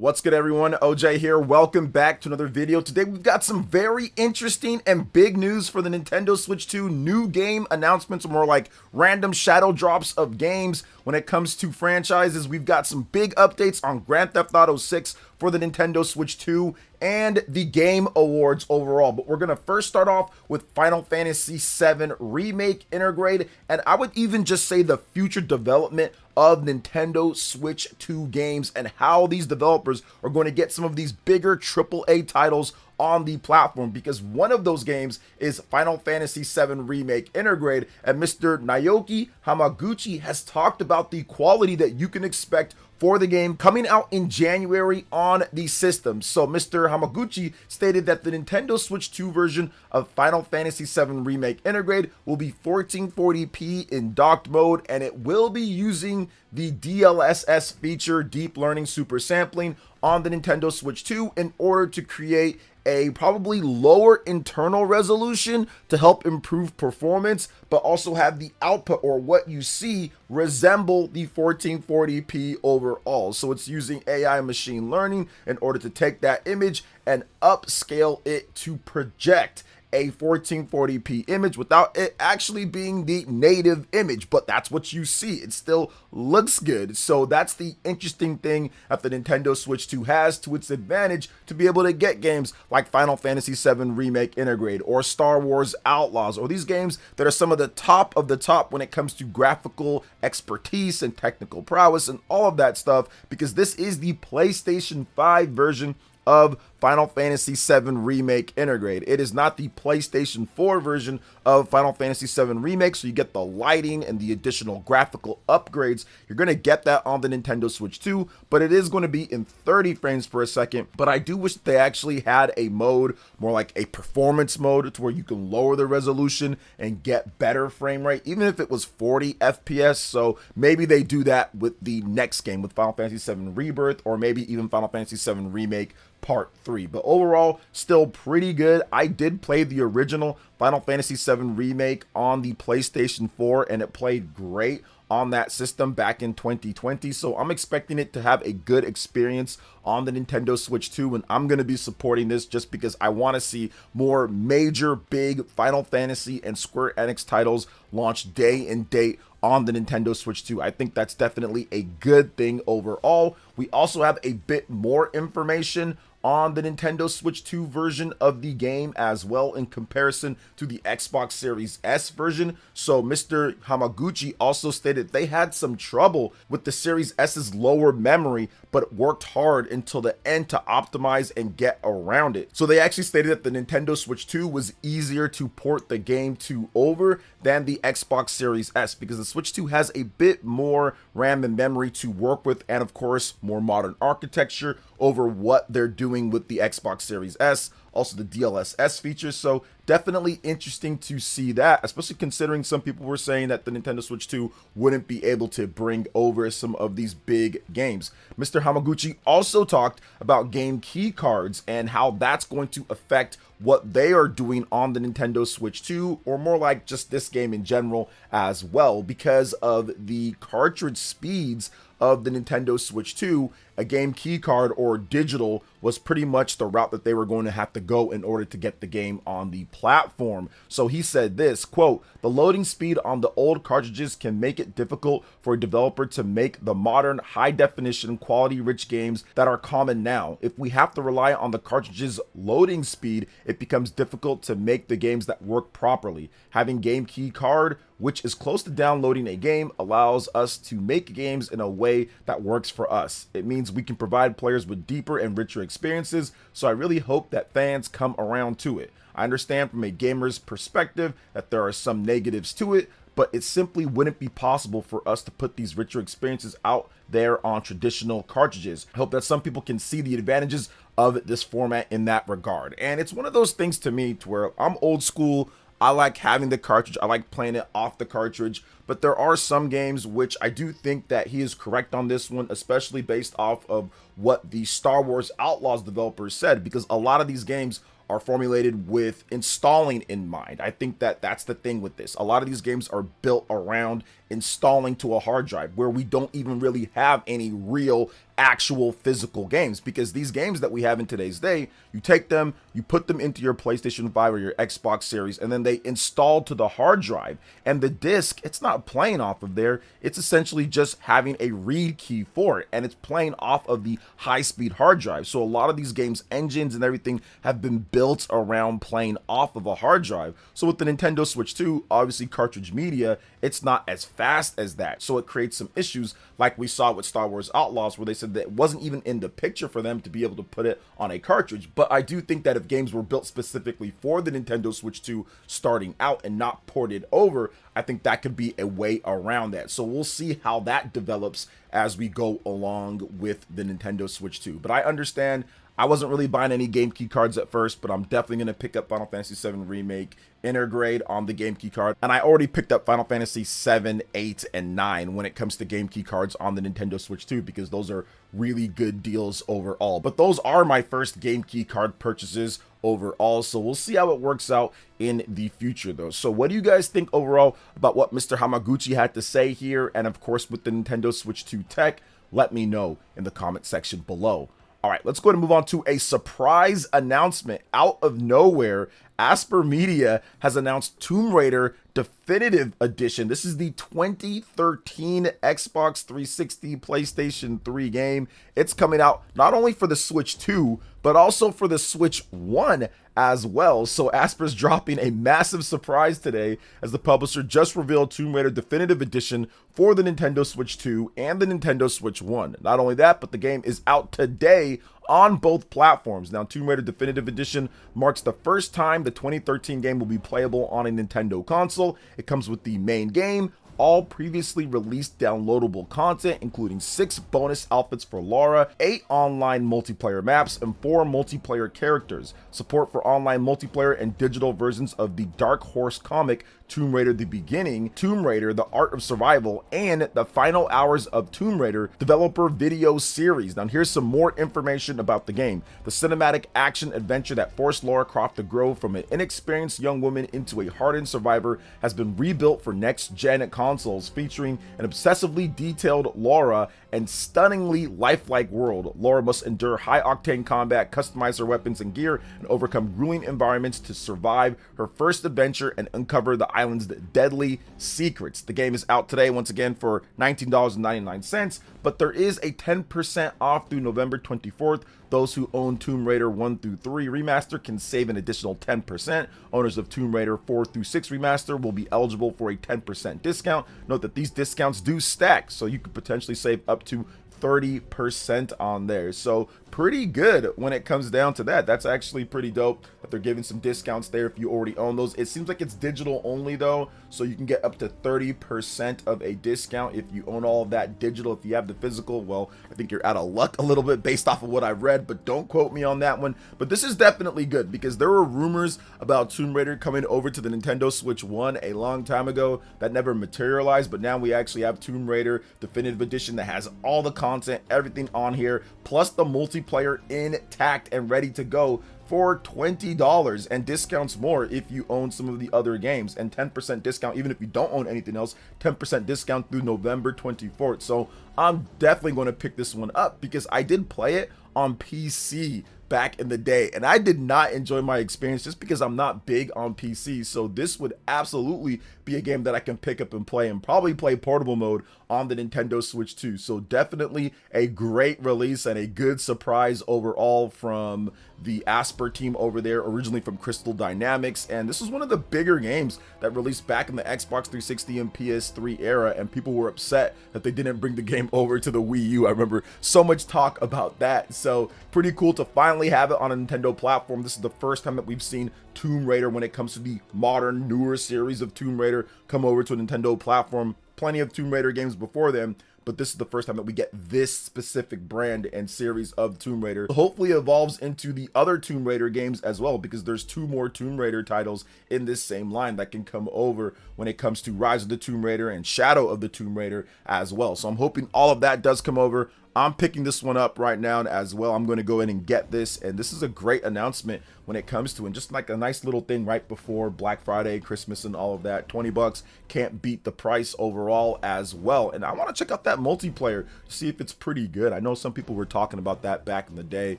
What's good, everyone? OJ here. Welcome back to another video. Today we've got some very interesting and big news for the Nintendo Switch 2. New game announcements, or more like random shadow drops of games. When it comes to franchises, we've got some big updates on Grand Theft Auto 6 for the Nintendo Switch 2 and the Game Awards overall. But we're going to first start off with Final Fantasy VII Remake, Intergrade, and I would even just say the future development of Nintendo Switch 2 games and how these developers are going to get some of these bigger AAA titles on the platform, because one of those games is Final Fantasy VII Remake Intergrade, and Mr. Naoki Hamaguchi has talked about the quality that you can expect for the game coming out in January on the system. So Mr. Hamaguchi stated that the Nintendo Switch 2 version of Final Fantasy VII Remake Intergrade will be 1440p in docked mode, and it will be using the DLSS feature, Deep Learning Super Sampling, on the Nintendo Switch 2 in order to create a probably lower internal resolution to help improve performance, but also have the output, or what you see, resemble the 1440p overall. So it's using AI machine learning in order to take that image and upscale it to project a 1440p image without it actually being the native image, but that's what you see. It still looks good. So that's the interesting thing that the Nintendo Switch 2 has to its advantage, to be able to get games like Final Fantasy VII Remake Intergrade or Star Wars Outlaws, or these games that are some of the top when it comes to graphical expertise and technical prowess and all of that stuff, because this is the PlayStation 5 version of Final Fantasy VII Remake Intergrade. It is not the PlayStation 4 version of Final Fantasy VII Remake, so you get the lighting and the additional graphical upgrades. You're going to get that on the Nintendo Switch 2, but it is going to be in 30 frames per second. But I do wish they actually had a mode, more like a performance mode, to where you can lower the resolution and get better frame rate, even if it was 40 FPS. So maybe they do that with the next game, with Final Fantasy VII Rebirth, or maybe even Final Fantasy VII Remake Part 3. But overall, still pretty good. I did play the original Final Fantasy VII Remake on the PlayStation 4, and it played great on that system back in 2020. So I'm expecting it to have a good experience on the Nintendo Switch 2, and I'm going to be supporting this just because I want to see more major big Final Fantasy and Square Enix titles launch day and date on the Nintendo Switch 2. I think that's definitely a good thing overall. We also have a bit more information on the Nintendo Switch 2 version of the game as well, in comparison to the Xbox Series S version. So Mr. Hamaguchi also stated they had some trouble with the Series S's lower memory, but worked hard until the end to optimize and get around it. So they actually stated that the Nintendo Switch 2 was easier to port the game to over than the Xbox Series S, because the Switch 2 has a bit more RAM and memory to work with, and of course more modern architecture over what they're doing with the Xbox Series S, also the DLSS features. So definitely interesting to see that, especially considering some people were saying that the Nintendo Switch 2 wouldn't be able to bring over some of these big games. Mr. Hamaguchi also talked about game key cards and how that's going to affect what they are doing on the Nintendo Switch 2, or more like just this game in general as well, because of the cartridge speeds of the Nintendo Switch 2. A game key card or digital was pretty much the route that they were going to have to go in order to get the game on the platform. So he said this, quote, "The loading speed on the old cartridges can make it difficult for a developer to make the modern high definition quality rich games that are common now. If we have to rely on the cartridge's loading speed, it becomes difficult to make the games that work properly. Having game key card, which is close to downloading a game, allows us to make games in a way that works for us. It means we can provide players with deeper and richer experiences, so I really hope that fans come around to it. I understand from a gamer's perspective that there are some negatives to it, but it simply wouldn't be possible for us to put these richer experiences out there on traditional cartridges. I hope that some people can see the advantages of this format in that regard." And it's one of those things to me to where I'm old school. I like having the cartridge. I like playing it off the cartridge. But there are some games which I do think that he is correct on this one, especially based off of what the Star Wars Outlaws developers said, because a lot of these games are formulated with installing in mind. I think that that's the thing with this. A lot of these games are built around installing to a hard drive, where we don't even really have any real actual physical games, because these games that we have in today's day, you take them, you put them into your PlayStation 5 or your Xbox Series, and then they install to the hard drive, and the disc, it's not playing off of there, it's essentially just having a read key for it, and it's playing off of the high-speed hard drive. So a lot of these games engines and everything have been built around playing off of a hard drive. So with the Nintendo Switch 2, obviously cartridge media, it's not as fast as that, so it creates some issues like we saw with Star Wars Outlaws, where they said that it wasn't even in the picture for them to be able to put it on a cartridge. But I do think that if games were built specifically for the Nintendo Switch 2 starting out and not ported over, I think that could be a way around that. So we'll see how that develops as we go along with the Nintendo Switch 2. But I understand I wasn't really buying any game key cards at first, but I'm definitely going to pick up Final Fantasy VII Remake, Intergrade on the game key card. And I already picked up Final Fantasy 7, 8, and 9 when it comes to game key cards on the Nintendo Switch 2, because those are really good deals overall. But those are my first game key card purchases overall, so we'll see how it works out in the future though. So what do you guys think overall about what Mr. Hamaguchi had to say here, and of course with the Nintendo Switch 2 tech? Let me know in the comment section below. All right, let's go ahead and move on to a surprise announcement out of nowhere. Asper Media has announced Tomb Raider Definitive Edition. This is the 2013 Xbox 360 PlayStation 3 game. It's coming out not only for the Switch 2, but also for the Switch 1 as well. So Asper's dropping a massive surprise today, as the publisher just revealed Tomb Raider Definitive Edition for the Nintendo Switch 2 and the Nintendo Switch 1. Not only that, but the game is out today on both platforms. Now, Tomb Raider Definitive Edition marks the first time the 2013 game will be playable on a Nintendo console. It comes with the main game, all previously released downloadable content, including 6 bonus outfits for Lara, 8 online multiplayer maps, and 4 multiplayer characters. Support for online multiplayer and digital versions of the Dark Horse comic Tomb Raider: The Beginning, Tomb Raider: The Art of Survival, and the Final Hours of Tomb Raider developer video series. Now here's some more information about the game. The cinematic action adventure that forced Lara Croft to grow from an inexperienced young woman into a hardened survivor has been rebuilt for next-gen consoles, featuring an obsessively detailed Lara and stunningly lifelike world. Lara must endure high-octane combat, customize her weapons and gear, and overcome grueling environments to survive her first adventure and uncover the island's deadly secrets. The game is out today, once again, for $19.99, but there is a 10% off through November 24th. Those who own Tomb Raider 1 through 3 Remaster can save an additional 10%. Owners of Tomb Raider 4 through 6 Remaster will be eligible for a 10% discount. Note that these discounts do stack, so you could potentially save up to 30% on there. So pretty good when it comes down to that. That's actually pretty dope that they're giving some discounts there if you already own those. It seems like it's digital only though, so you can get up to 30% of a discount if you own all of that digital. If you have the physical, well, I think you're out of luck a little bit based off of what I've read, but don't quote me on that one. But this is definitely good, because there were rumors about Tomb Raider coming over to the Nintendo Switch 1 a long time ago that never materialized, but now we actually have Tomb Raider Definitive Edition that has all the content, everything on here, plus the multiplayer intact and ready to go for $20, and discounts more if you own some of the other games, and 10% discount even if you don't own anything else, 10% discount through November 24th. So I'm definitely going to pick this one up, because I did play it on PC back in the day, and I did not enjoy my experience just because I'm not big on PC. So this would absolutely be a game that I can pick up and play, and probably play portable mode on the Nintendo Switch 2. So definitely a great release and a good surprise overall from the Asper team over there, originally from Crystal Dynamics. And this was one of the bigger games that released back in the Xbox 360 and PS3 era, and people were upset that they didn't bring the game over to the Wii U. I remember so much talk about that. So pretty cool to finally have it on a Nintendo platform. This is the first time that we've seen Tomb Raider, when it comes to the modern, newer series of Tomb Raider, come over to a Nintendo platform. Plenty of Tomb Raider games before them, but this is the first time that we get this specific brand and series of Tomb Raider. Hopefully it evolves into the other Tomb Raider games as well, because there's 2 more Tomb Raider titles in this same line that can come over when it comes to Rise of the Tomb Raider and Shadow of the Tomb Raider as well. So I'm hoping all of that does come over. I'm picking this one up right now as well. I'm going to go in and get this, and this is a great announcement when it comes to it. And just like a nice little thing right before Black Friday, Christmas, and all of that. 20 bucks can't beat the price overall as well. And I want to check out that multiplayer to see if it's pretty good. I know some people were talking about that back in the day.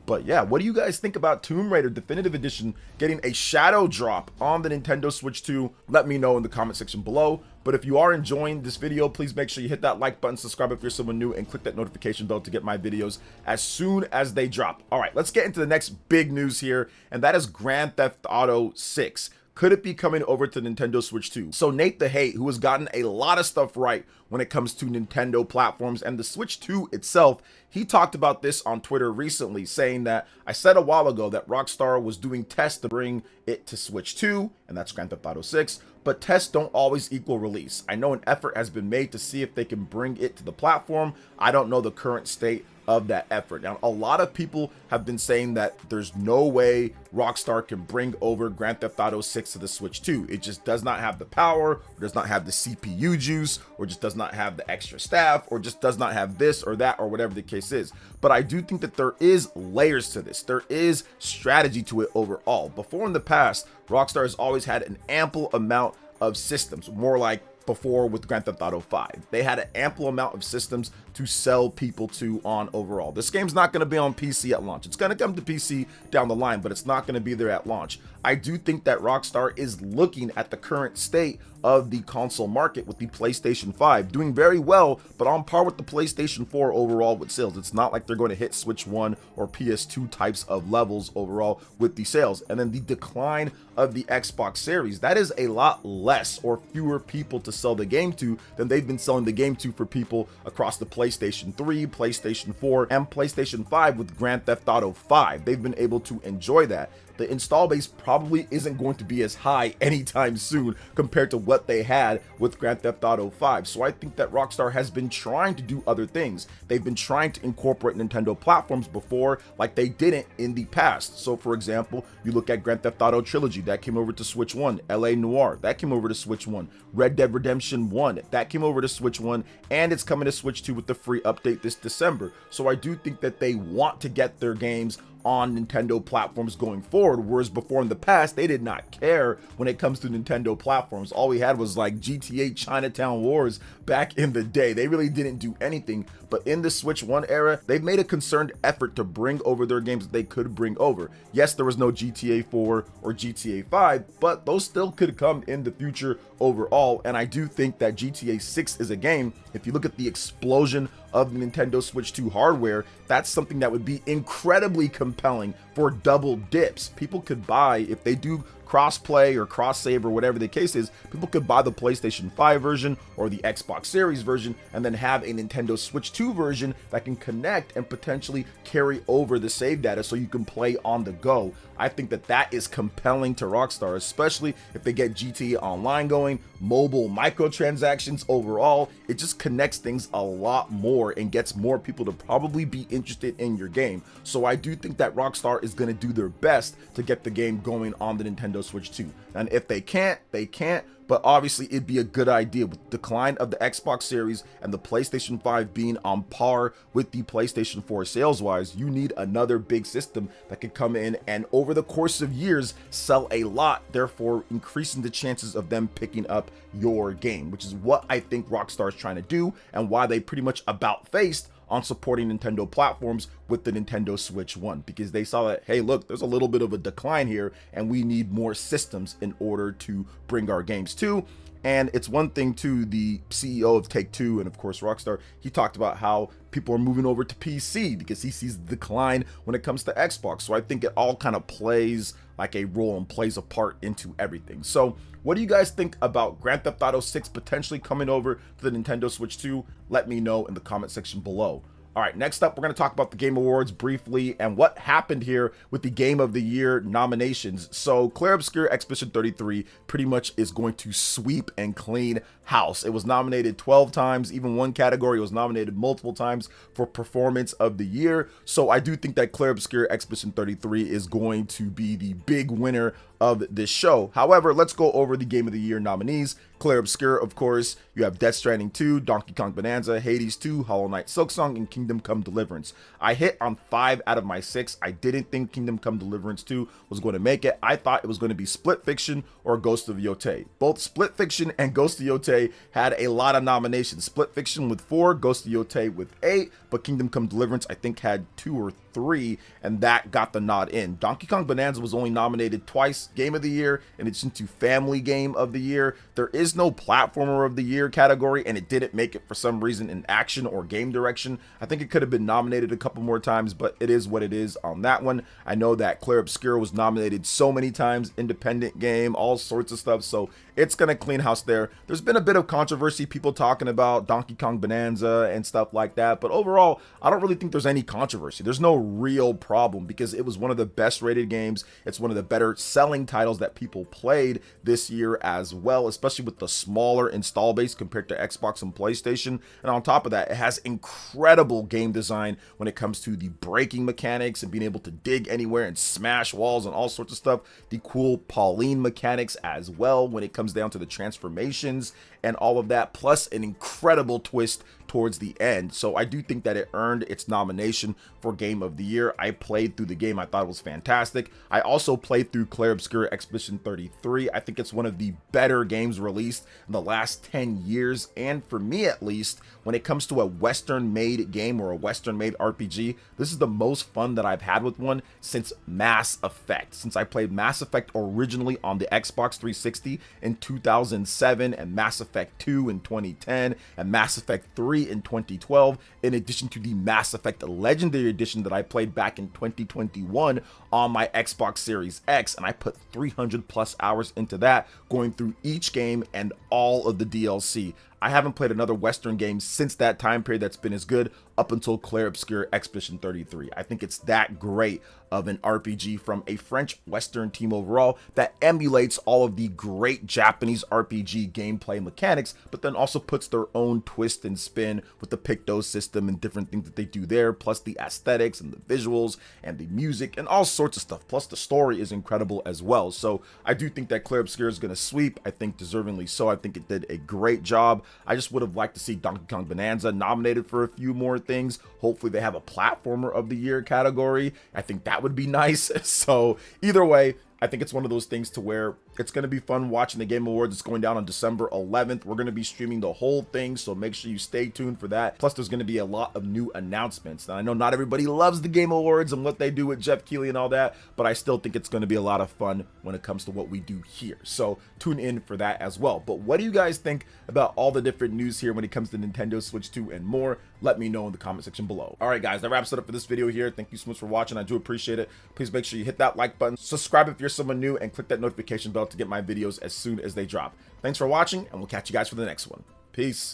But yeah, what do you guys think about Tomb Raider Definitive Edition getting a shadow drop on the Nintendo Switch 2? Let me know in the comment section below. But if you are enjoying this video, please make sure you hit that like button, subscribe if you're someone new, and click that notification bell to get my videos as soon as they drop. All right, let's get into the next big news here, and that is Grand Theft Auto 6. Could it be coming over to Nintendo Switch 2? So Nate the Hate, who has gotten a lot of stuff right when it comes to Nintendo platforms and the Switch 2 itself, he talked about this on Twitter recently, saying that I said a while ago that Rockstar was doing tests to bring it to Switch 2, and that's Grand Theft Auto 6, but tests don't always equal release. I know an effort has been made to see if they can bring it to the platform. I don't know the current state of that effort. Now, a lot of people have been saying that there's no way Rockstar can bring over Grand Theft Auto 6 to the Switch 2. It just does not have the power, or does not have the CPU juice, or just does not have the extra staff, or just does not have this or that, or whatever the case is. But I do think that there is layers to this. There is strategy to it overall. Before in the past, Rockstar has always had an ample amount of systems, more like before with Grand Theft Auto 5. They had an ample amount of systems to sell people to on overall. This game's not going to be on PC at launch. It's going to come to PC down the line, but it's not going to be there at launch. I do think that Rockstar is looking at the current state of the console market with the PlayStation 5 doing very well, but on par with the PlayStation 4 overall with sales. It's not like they're going to hit Switch 1 or PS2 types of levels overall with the sales. And then the decline of the Xbox Series, that is a lot less or fewer people to sell the game to than they've been selling the game to for people across the PlayStation 3, PlayStation 4, and PlayStation 5 with Grand Theft Auto 5. They've been able to enjoy that. The install base probably isn't going to be as high anytime soon compared to what they had with Grand Theft Auto 5. So I think that Rockstar has been trying to do other things. They've been trying to incorporate Nintendo platforms before like they didn't in the past. So for example, you look at Grand Theft Auto Trilogy, that came over to Switch 1, LA Noire, that came over to Switch 1, Red Dead Redemption 1, that came over to Switch 1, and it's coming to Switch 2 with the free update this December. So I do think that they want to get their games on Nintendo platforms going forward, whereas before in the past they did not care when it comes to Nintendo platforms. All we had was like GTA Chinatown Wars back in the day. They really didn't do anything. But in the Switch 1 era, they've made a concerted effort to bring over their games that they could bring over. Yes, there was no GTA 4 or GTA 5, but those still could come in the future overall. And I do think that GTA 6 is a game, if you look at the explosion of the Nintendo Switch 2 hardware, that's something that would be incredibly compelling for double dips. People could buy, if they do cross-play or cross-save or whatever the case is, people could buy the PlayStation 5 version or the Xbox Series version and then have a Nintendo Switch 2 version that can connect and potentially carry over the save data so you can play on the go. I think that that is compelling to Rockstar, especially if they get GTA Online going, mobile microtransactions overall. It just connects things a lot more and gets more people to probably be interested in your game. So I do think that Rockstar is going to do their best to get the game going on the Nintendo Switch 2. And if they can't, they can't. But obviously it'd be a good idea with the decline of the Xbox Series and the PlayStation 5 being on par with the PlayStation 4 sales wise. You need another big system that could come in and over the course of years sell a lot, therefore increasing the chances of them picking up your game, which is what I think Rockstar is trying to do and why they pretty much about-faced on supporting Nintendo platforms with the Nintendo Switch 1, because they saw that, hey, look, there's a little bit of a decline here and we need more systems in order to bring our games to. And it's one thing too, the CEO of Take-Two and of course Rockstar, he talked about how people are moving over to PC because he sees the decline when it comes to Xbox. So I think it all kind of plays like a role and plays a part into everything. So what do you guys think about Grand Theft Auto 6 potentially coming over to the Nintendo Switch 2? Let me know in the comment section below. All right, next up, we're going to talk about the Game Awards briefly and what happened here with the Game of the Year nominations. So Clair Obscur Expedition 33 pretty much is going to sweep and clean house. It was nominated 12 times, even one category. It was nominated multiple times for Performance of the Year. So I do think that Clair Obscur Expedition 33 is going to be the big winner of this show. However, let's go over the Game of the Year nominees. Clair Obscur, of course. You have Death Stranding 2, Donkey Kong Bonanza, Hades 2, Hollow Knight Silksong, and Kingdom Come Deliverance. I hit on 5 out of my 6. I didn't think Kingdom Come Deliverance 2 was going to make it. I thought it was going to be Split Fiction or Ghost of Yotei. Both Split Fiction and Ghost of Yotei had a lot of nominations. Split Fiction with 4, Ghost of Yotei with 8, but Kingdom Come Deliverance I think had 2 or 3, and that got the nod in. Donkey Kong Bonanza was only nominated twice, Game of the Year in addition to Family Game of the Year. There is no Platformer of the Year category, and it didn't make it for some reason in action or game direction. I think it could have been nominated a couple more times, but it is what it is on that one. I know that Clair Obscur was nominated so many times, independent game, all sorts of stuff, so it's gonna clean house there. There's been a bit of controversy, people talking about Donkey Kong Bonanza and stuff like that, but overall, I don't really think there's any controversy. There's no real problem because it was one of the best rated games. It's one of the better selling titles that people played this year as well, especially with the smaller install base compared to Xbox and PlayStation. And on top of that, it has incredible game design when it comes to the braking mechanics and being able to dig anywhere and smash walls and all sorts of stuff. The cool Pauline mechanics as well when it comes down to the transformations and all of that, plus an incredible twist towards the end. So I do think that it earned its nomination for Game of the Year. I played through the game. I thought it was fantastic. I also played through Clair Obscur Expedition 33. I think it's one of the better games released in the last 10 years. And for me, at least, when it comes to a Western-made game or a Western-made RPG, this is the most fun that I've had with one since Mass Effect. Since I played Mass Effect originally on the Xbox 360 in 2007, and Mass Effect 2 in 2010, and Mass Effect 3 in 2012, in addition to the Mass Effect Legendary Edition that I played back in 2021 on my Xbox Series X, and I put 300 plus hours into that, going through each game and all of the DLC. I haven't played another Western game since that time period that's been as good up until Clair Obscur Expedition 33. I think it's that great of an RPG from a French Western team overall that emulates all of the great Japanese RPG gameplay mechanics, but then also puts their own twist and spin with the Picto system and different things that they do there, plus the aesthetics and the visuals and the music and all sorts of stuff. Plus the story is incredible as well. So I do think that Clair Obscur is going to sweep. I think deservingly so. I think it did a great job. I just would have liked to see Donkey Kong Bonanza nominated for a few more things. Hopefully they have a Platformer of the Year category. I think that would be nice. So either way, I think it's one of those things to where it's going to be fun watching the Game Awards. It's going down on December 11th. We're going to be streaming the whole thing, so make sure you stay tuned for that. Plus, there's going to be a lot of new announcements. Now, I know not everybody loves the Game Awards and what they do with Jeff Keighley and all that, but I still think it's going to be a lot of fun when it comes to what we do here. So tune in for that as well. But what do you guys think about all the different news here when it comes to Nintendo Switch 2 and more? Let me know in the comment section below. All right, guys, that wraps it up for this video here. Thank you so much for watching. I do appreciate it. Please make sure you hit that like button, subscribe if you're someone new, and click that notification bell to get my videos as soon as they drop. Thanks for watching, and we'll catch you guys for the next one. Peace.